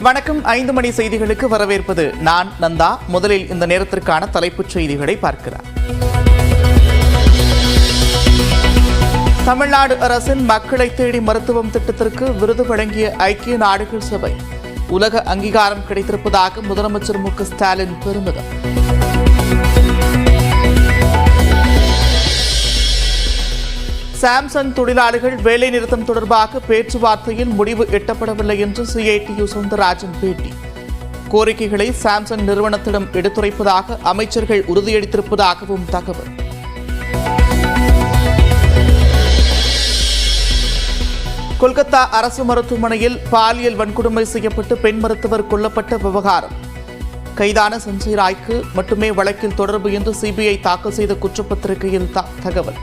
வணக்கம். 5 மணி செய்திகளுக்கு வரவேற்பது நான் நந்தா. முதலில் இந்த நேரத்திற்கான தலைப்புச் செய்திகளை பார்க்கிறார். தமிழ்நாடு அரசின் மக்களை தேடி மருத்துவம் திட்டத்திற்கு விருது வழங்கிய ஐக்கிய நாடுகள் சபை உலக அங்கீகாரம் கிடைத்திருப்பதாக முதலமைச்சர் மு.க.ஸ்டாலின் பெருமிதம். சாம்சங் தொழிலாளர்கள் வேலைநிறுத்தம் தொடர்பாக பேச்சுவார்த்தையில் முடிவு எட்டப்படவில்லை என்று CITU சவுந்தரராஜன் பேட்டி. கோரிக்கைகளை சாம்சங் நிறுவனத்திடம் எடுத்துரைப்பதாக அமைச்சர்கள் உறுதியளித்திருப்பதாகவும் தகவல். கொல்கத்தா அரசு மருத்துவமனையில் பாலியல் வன்கொடுமை செய்யப்பட்டு பெண் மருத்துவர் கொல்லப்பட்ட விவகாரம். கைதான சஞ்சய் ராய்க்கு மட்டுமே வழக்கில் தொடர்பு என்று CBI தாக்கல் செய்த குற்றப்பத்திரிகையில் தகவல்.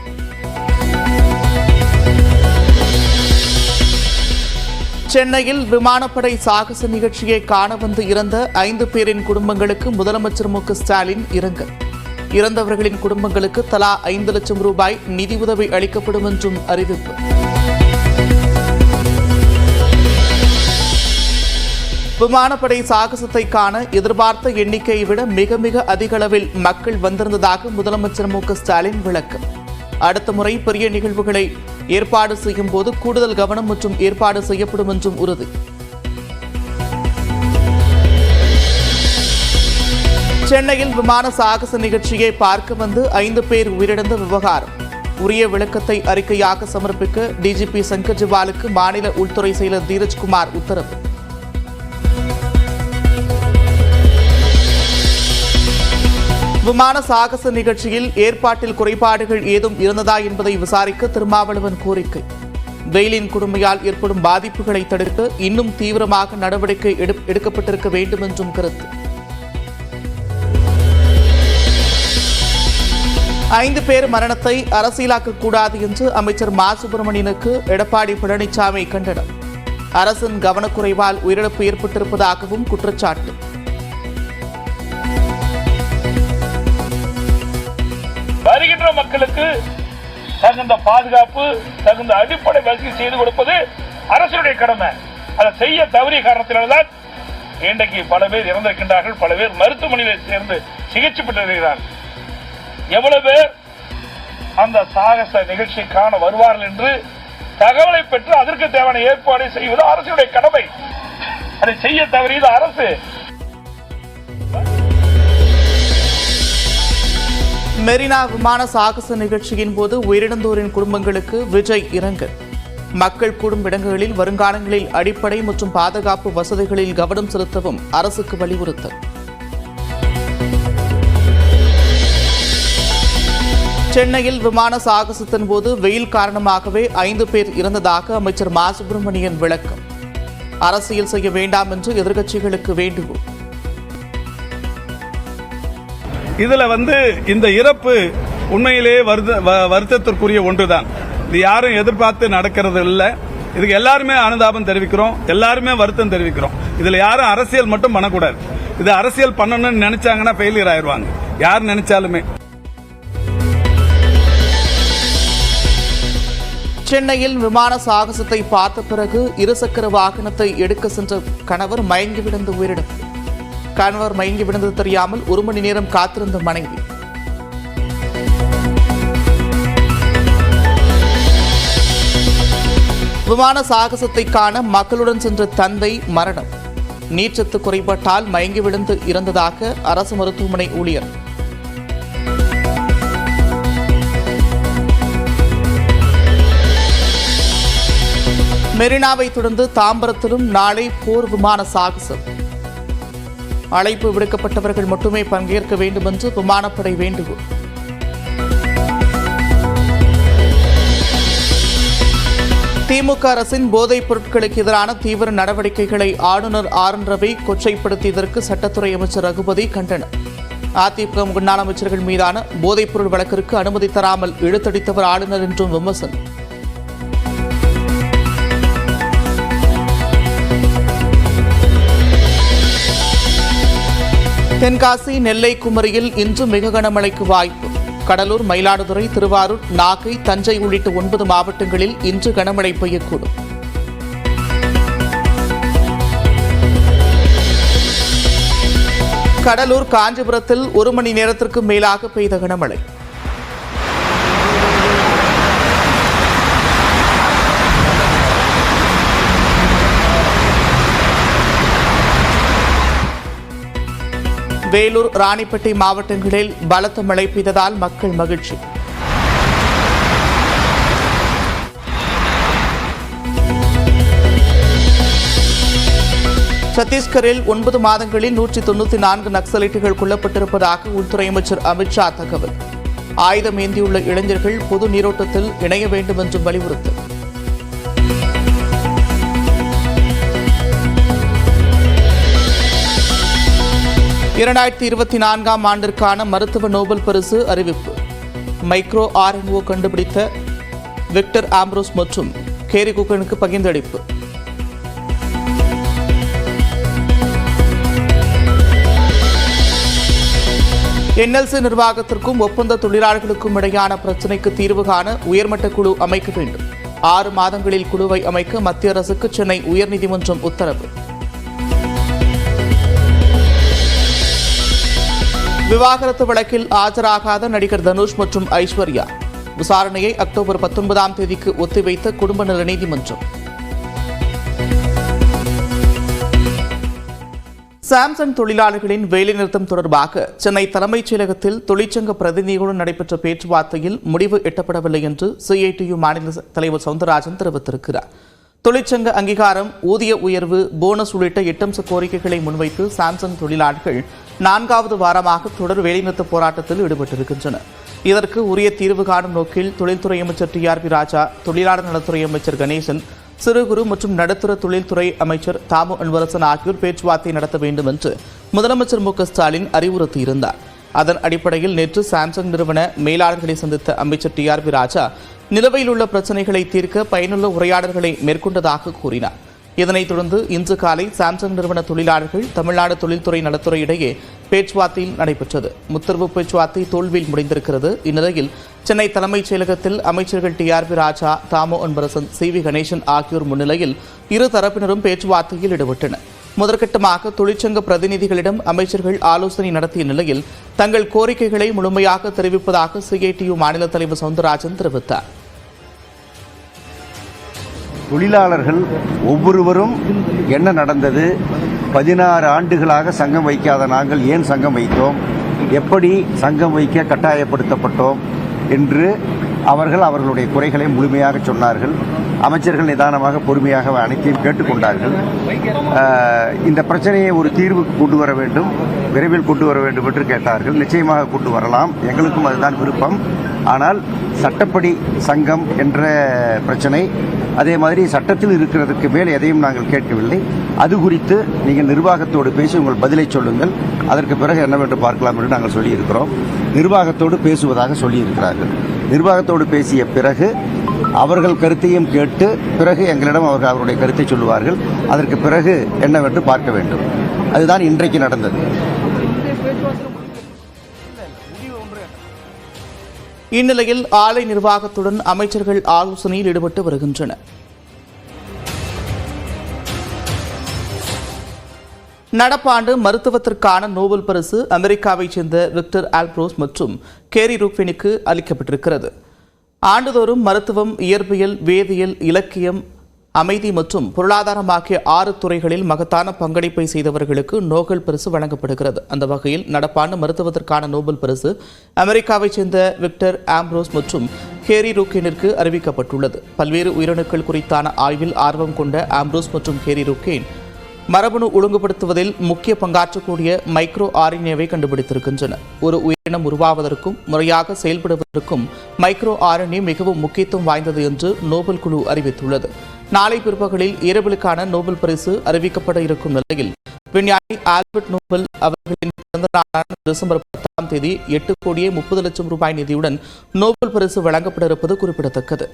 சென்னையில் விமானப்படை சாகச நிகழ்ச்சியை காண வந்து இறந்த 5 பேரின் குடும்பங்களுக்கு முதலமைச்சர் மு.க.ஸ்டாலின் இரங்கல். இறந்தவர்களின் குடும்பங்களுக்கு தலா 5 லட்சம் ரூபாய் நிதியுதவி அளிக்கப்படும் என்றும் அறிவிப்பு. விமானப்படை சாகசத்தை காண எதிர்பார்த்த எண்ணிக்கையை விட மிக அதிக அளவில் மக்கள் வந்திருந்ததாக முதலமைச்சர் மு.க.ஸ்டாலின் விளக்கம். அடுத்த முறை பெரிய நிகழ்வுகளை ஏற்பாடு செய்யும் போது கூடுதல் கவனம் மற்றும் ஏற்பாடு செய்யப்படும் என்றும் உறுதி. சென்னையில் விமான சாகச நிகழ்ச்சியை பார்க்க வந்து 5 பேர் உயிரிழந்த விவகாரம். உரிய விளக்கத்தை அறிக்கையாக சமர்ப்பிக்க DGP சங்கர் ஜிவாலுக்கு மாநில உள்துறை செயலர் தீரஜ்குமார் உத்தரவு. விமான சாகச நிகழ்ச்சியில் ஏற்பாட்டில் குறைபாடுகள் ஏதும் இருந்ததா என்பதை விசாரிக்க திருமாவளவன் கோரிக்கை. வெயிலின் கொடுமையால் ஏற்படும் பாதிப்புகளை தடுக்க இன்னும் தீவிரமாக நடவடிக்கை எடுக்கப்பட்டிருக்க வேண்டும் என்றும் கருத்து. 5 பேர் மரணத்தை அரசியலாக்கக்கூடாது என்று அமைச்சர் மா. சுப்பிரமணியனுக்கு எடப்பாடி பழனிசாமி கண்டனம். அரசின் கவனக்குறைவால் உயிரிழப்பு ஏற்பட்டிருப்பதாகவும் குற்றச்சாட்டு. வருகின்ற மக்களுக்கு தகுந்த பாதுகாப்பு, தகுந்த அடிப்படை வசதி செய்து கொடுப்பது அரசுடைய கடமை. அதை செய்ய தவறிய காரணத்தினால்தான் இன்றைக்கு பல பேர் இறந்திருக்கின்றார்கள். பல பேர் மருத்துவமனையில் சேர்ந்து சிகிச்சை பெற்று வருகிறார்கள். எவ்வளவு பேர் அந்த சாகச நிகழ்ச்சியை காண வருவார்கள் என்று தகவலை பெற்று அதற்கு தேவையான ஏற்பாடு செய்வது அரசுடைய கடமை. அதை செய்ய தவறியது அரசு. மெரினா விமான சாகச நிகழ்ச்சியின் போது உயிரிழந்தோரின் குடும்பங்களுக்கு விஜய் இரங்கல். மக்கள் கூடும் இடங்களில் வருங்காலங்களில் அடிப்படை மற்றும் பாதுகாப்பு வசதிகளில் கவனம் செலுத்தவும் அரசுக்கு வலியுறுத்தல். சென்னையில் விமான சாகசத்தின் போது வெயில் காரணமாகவே 5 பேர் இறந்ததாக அமைச்சர் மா. சுப்பிரமணியன் விளக்கம். அரசியல் செய்ய வேண்டாம் என்று எதிர்க்கட்சிகளுக்கு வேண்டுகோள். இதுல இந்த இறப்பு உண்மையிலேயே வருத்தத்திற்குரிய ஒன்றுதான். இது யாரும் எதிர்பார்த்து நடக்கிறது இல்லை. இதுக்கு எல்லாருமே அனுதாபம் தெரிவிக்கிறோம், எல்லாருமே வருத்தம் தெரிவிக்கிறோம். இதுல யாரும் அரசியல் மட்டும் பண்ணக்கூடாது. இது அரசியல் பண்ணணும்னு நினைச்சாங்கன்னா ஃபெயிலியர் ஆயிடுவாங்க, யார் நினைச்சாலுமே. சென்னையில் விமான சாகசத்தை பார்த்த பிறகு இருசக்கர வாகனத்தை எடுக்க சென்ற கணவர் மயங்கி விழுந்து உயிரிழப்பு. கணவர் மயங்கி விழுந்தது தெரியாமல் 1 மணி நேரம் காத்திருந்த மனைவி. விமான சாகசத்தை காண மக்களுடன் சென்ற தந்தை மரணம். நீர்ச்சத்து குறைபாட்டால் மயங்கி விழுந்து இறந்ததாக அரசு மருத்துவமனை ஊழியர். மெரினாவை தொடர்ந்து தாம்பரத்திலும் நாளை போர் விமான சாகசம். அழைப்பு விடுக்கப்பட்டவர்கள் மட்டுமே பங்கேற்க வேண்டும் என்று விமானப்படை வேண்டுகோள். திமுக அரசின் போதைப் பொருட்களுக்கு எதிரான தீவிர நடவடிக்கைகளை ஆளுநர் RN ரவி கொச்சைப்படுத்தியதற்கு சட்டத்துறை அமைச்சர் ரகுபதி கண்டனம். அதிமுக முன்னாள் அமைச்சர்கள் மீதான போதைப்பொருள் வழக்கிற்கு அனுமதி தராமல் இழுத்தடித்தவர் ஆளுநர் என்றும் விமர்சனம். தென்காசி, நெல்லை, குமரியில் இன்று மிக கனமழைக்கு வாய்ப்பு. கடலூர், மயிலாடுதுறை, திருவாரூர், நாகை, தஞ்சை உள்ளிட்ட 9 மாவட்டங்களில் இன்று கனமழை பெய்யக்கூடும். கடலூர், காஞ்சிபுரத்தில் 1 மணி நேரத்திற்கு மேலாக பெய்த கனமழை. வேலூர், ராணிப்பேட்டை மாவட்டங்களில் பலத்த மழை பெய்ததால் மக்கள் மகிழ்ச்சி. சத்தீஸ்கரில் 9 மாதங்களில் 194 நக்சலைட்டுகள் கொல்லப்பட்டிருப்பதாக உள்துறை அமைச்சர் அமித்ஷா தகவல். ஆயுதம் ஏந்தியுள்ள இளைஞர்கள் பொது நீரோட்டத்தில் இணைய வேண்டும் என்றும் வலியுறுத்தல். இரண்டாயிரத்தி 24ஆம் ஆண்டிற்கான மருத்துவ நோபல் பரிசு அறிவிப்பு. மைக்ரோ RNO கண்டுபிடித்த விக்டர் ஆம்ப்ரோஸ் மற்றும் கேரி குக்கனுக்கு பகிர்ந்தளிப்பு. NLC நிர்வாகத்திற்கும் ஒப்பந்த தொழிலாளர்களுக்கும் இடையான பிரச்சினைக்கு தீர்வு காண உயர்மட்ட குழு அமைக்க வேண்டும். 6 மாதங்களில் குழுவை அமைக்க மத்திய அரசுக்கு சென்னை உயர்நீதிமன்றம் உத்தரவு. விவாகரத்து வழக்கில் ஆஜராகாத நடிகர் தனுஷ் மற்றும் ஐஸ்வர்யா விசாரணையை அக்டோபர் 19ஆம் தேதிக்கு ஒத்திவைத்த குடும்ப நல நீதிமன்றம். சாம்சங் தொழிலாளர்களின் வேலைநிறுத்தம் தொடர்பாக சென்னை தலைமைச் செயலகத்தில் தொழிற்சங்க பிரதிநிதிகளுடன் நடைபெற்ற பேச்சுவார்த்தையில் முடிவு எட்டப்படவில்லை என்று CITU மாநில தலைவர் சவுந்தரராஜன் தெரிவித்திருக்கிறார். தொழிற்சங்க அங்கீகாரம், ஊதிய உயர்வு, போனஸ் உள்ளிட்ட 8 அம்ச கோரிக்கைகளை முன்வைத்து சாம்சங் தொழிலாளர்கள் 4வது வாரமாக தொடர் வேலைநிறுத்த போராட்டத்தில் ஈடுபட்டிருக்கின்றனர். இதற்கு உரிய தீர்வு காணும் நோக்கில் தொழில்துறை அமைச்சர் TRP ராஜா, தொழிலாளர் நலத்துறை அமைச்சர் கணேசன், சிறு குறு மற்றும் நடுத்தர தொழில்துறை அமைச்சர் தாமு அன்பரசன் ஆகியோர் பேச்சுவார்த்தை நடத்த வேண்டும் என்று முதலமைச்சர் MK ஸ்டாலின் அறிவுறுத்தியிருந்தார். அதன் அடிப்படையில் நேற்று சாம்சங் நிறுவன மேலாளர்களை சந்தித்த அமைச்சர் TRP ராஜா நிலுவையில் உள்ள பிரச்சினைகளை தீர்க்க பயனுள்ள உரையாடல்களை மேற்கொண்டதாக கூறினார். இதனைத் தொடர்ந்து இன்று காலை சாம்சங் நிறுவன தொழிலாளர்கள் தமிழ்நாடு தொழில்துறை நலத்துறை இடையே பேச்சுவார்த்தையில் நடைபெற்றது. முத்தரவு பேச்சுவார்த்தை தோல்வியில் முடிந்திருக்கிறது. இந்நிலையில் சென்னை தலைமைச் செயலகத்தில் அமைச்சர்கள் TRP ராஜா, தாமோ அன்பரசன், CV கணேசன் ஆகியோர் முன்னிலையில் இரு தரப்பினரும் பேச்சுவார்த்தையில் ஈடுபட்டனர். முதற்கட்டமாக தொழிற்சங்க பிரதிநிதிகளிடம் அமைச்சர்கள் ஆலோசனை நடத்திய நிலையில் தங்கள் கோரிக்கைகளை முழுமையாக தெரிவிப்பதாக CITU மாநில தலைவர் சவுந்தரராஜன் தெரிவித்தார். தொழிலாளர்கள் ஒவ்வொருவரும் என்ன நடந்தது, 16 ஆண்டுகளாக சங்கம் வைக்காத நாங்கள் ஏன் சங்கம் வைத்தோம், எப்படி சங்கம் வைக்க கட்டாயப்படுத்தப்பட்டோம் என்று அவர்களுடைய குறைகளை முழுமையாக சொன்னார்கள். அமைச்சர்கள் நிதானமாக பொறுமையாக அனைத்தையும் கேட்டுக்கொண்டார்கள். இந்த பிரச்சனையை ஒரு தீர்வுக்கு கொண்டு வர வேண்டும், விரைவில் கொண்டு வர வேண்டும் என்று கேட்டார்கள். நிச்சயமாக கொண்டு வரலாம், எங்களுக்கும் அதுதான் விருப்பம். ஆனால் சட்டப்படி சங்கம் என்ற பிரச்சனை, அதே மாதிரி சட்டத்தில் இருக்கிறதுக்கு மேல் எதையும் நாங்கள் கேட்கவில்லை. அது குறித்து நீங்கள் நிர்வாகத்தோடு பேசி உங்கள் பதிலை சொல்லுங்கள், அதற்கு பிறகு என்னவென்று பார்க்கலாம் என்று நாங்கள் சொல்லியிருக்கிறோம். நிர்வாகத்தோடு பேசுவதாக சொல்லியிருக்கிறார்கள். நிர்வாகத்தோடு பேசிய பிறகு அவர்கள் கருத்தையும் கேட்டு பிறகு எங்களிடம் அவருடைய கருத்தை சொல்லுவார்கள். அதற்கு பிறகு என்னவென்று பார்க்க வேண்டும். அதுதான் இன்றைக்கு நடந்தது. இந்நிலையில் ஆலை நிர்வாகத்துடன் அமைச்சர்கள் ஆலோசனையில் ஈடுபட்டு வருகின்றனர். நடப்பாண்டு மருத்துவத்திற்கான நோபல் பரிசு அமெரிக்காவைச் சேர்ந்த விக்டர் ஆம்ப்ரோஸ் மற்றும் கேரி குக்கனுக்கு அளிக்கப்பட்டிருக்கிறது. ஆண்டுதோறும் மருத்துவம், இயற்பியல், வேதியியல், இலக்கியம், அமைதி மற்றும் பொருளாதாரம் ஆகிய 6 துறைகளில் மகத்தான பங்களிப்பை செய்தவர்களுக்கு நோபல் பரிசு வழங்கப்படுகிறது. அந்த வகையில் நடப்பாண்டு மருத்துவத்திற்கான நோபல் பரிசு அமெரிக்காவைச் சேர்ந்த விக்டர் ஆம்ப்ரோஸ் மற்றும் கேரி குக்கனிற்கு அறிவிக்கப்பட்டுள்ளது. பல்வேறு உயிரணுக்கள் குறித்தான ஆய்வில் ஆர்வம் கொண்ட ஆம்ப்ரோஸ் மற்றும் கேரி குக்கன் மரபணு ஒழுங்குபடுத்துவதில் முக்கிய பங்காற்றக்கூடிய மைக்ரோ RNAவை கண்டுபிடித்திருக்கின்றனர். ஒரு உயிரினம் உருவாவதற்கும் முறையாக செயல்படுவதற்கும் மைக்ரோ RNA மிகவும் முக்கியத்துவம் வாய்ந்தது என்று நோபல் குழு அறிவித்துள்ளது. நாளை பிற்பகலில் இயற்பியலுக்கான நோபல் பரிசு அறிவிக்கப்பட இருக்கும் நிலையில் விஞ்ஞானி ஆல்பர்ட் நோபல் அவர்களின் பிறந்த நாளான டிசம்பர் 10ஆம் தேதி 8,30,00,000 ரூபாய் நிதியுடன் நோபல் பரிசு வழங்கப்பட இருப்பது குறிப்பிடத்தக்கது.